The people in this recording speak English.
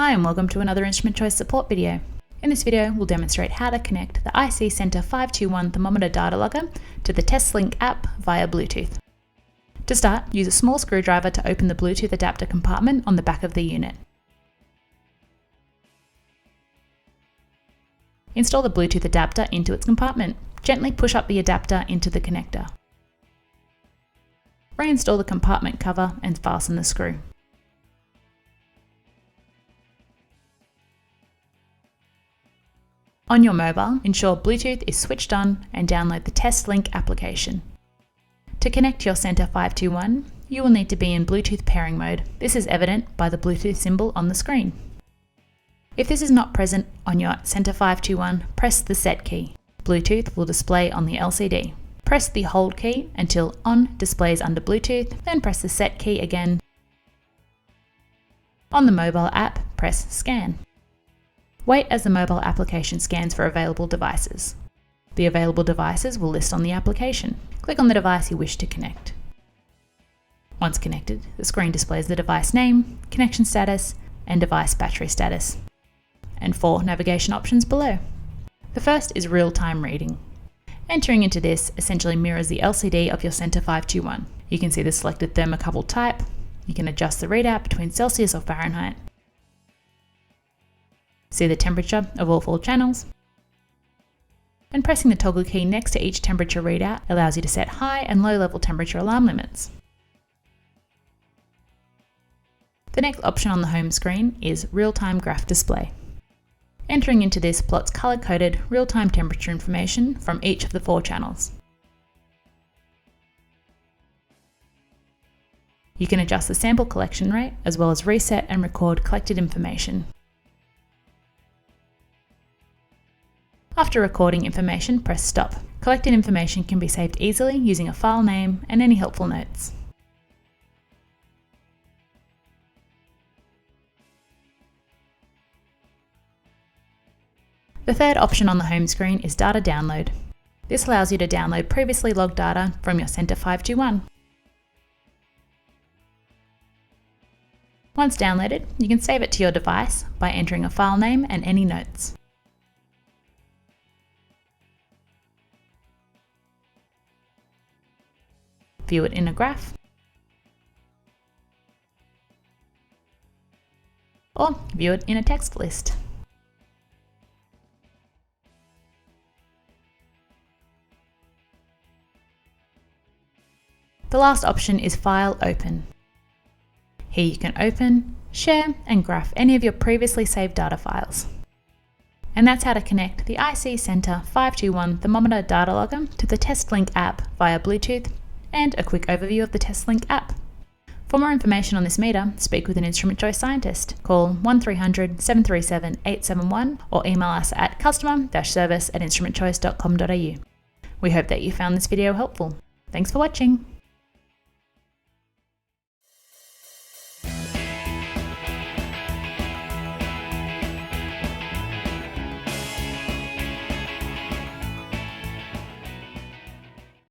Hi and welcome to another Instrument Choice support video. In this video, we'll demonstrate how to connect the IC-Center521 Thermometer Datalogger to the TestLink app via Bluetooth. To start, use a small screwdriver to open the Bluetooth adapter compartment on the back of the unit. Install the Bluetooth adapter into its compartment. Gently push up the adapter into the connector. Reinstall the compartment cover and fasten the screw. On your mobile, ensure Bluetooth is switched on and download the TestLink application. To connect your Center521, you will need to be in Bluetooth pairing mode. This is evident by the Bluetooth symbol on the screen. If this is not present on your Center521, press the Set key. Bluetooth will display on the LCD. Press the Hold key until On displays under Bluetooth, then press the Set key again. On the mobile app, press Scan. Wait as the mobile application scans for available devices. The available devices will list on the application. Click on the device you wish to connect. Once connected, the screen displays the device name, connection status, and device battery status, and 4 navigation options below. The first is real-time reading. Entering into this essentially mirrors the LCD of your Center521. You can see the selected thermocouple type. You can adjust the readout between Celsius or Fahrenheit. See the temperature of all 4 channels. And pressing the toggle key next to each temperature readout allows you to set high and low level temperature alarm limits. The next option on the home screen is real-time graph display. Entering into this plots color-coded real-time temperature information from each of the 4 channels. You can adjust the sample collection rate as well as reset and record collected information. After recording information, press Stop. Collected information can be saved easily using a file name and any helpful notes. The third option on the home screen is Data Download. This allows you to download previously logged data from your Center521. Once downloaded, you can save it to your device by entering a file name and any notes. View it in a graph, or view it in a text list. The last option is File Open. Here you can open, share, and graph any of your previously saved data files. And that's how to connect the IC-Center521 Thermometer Datalogger to the TestLink app via Bluetooth, and a quick overview of the TestLink app. For more information on this meter, speak with an Instrument Choice scientist. Call 1300 737 871 or email us at customer-service@instrumentchoice.com.au. We hope that you found this video helpful. Thanks for watching.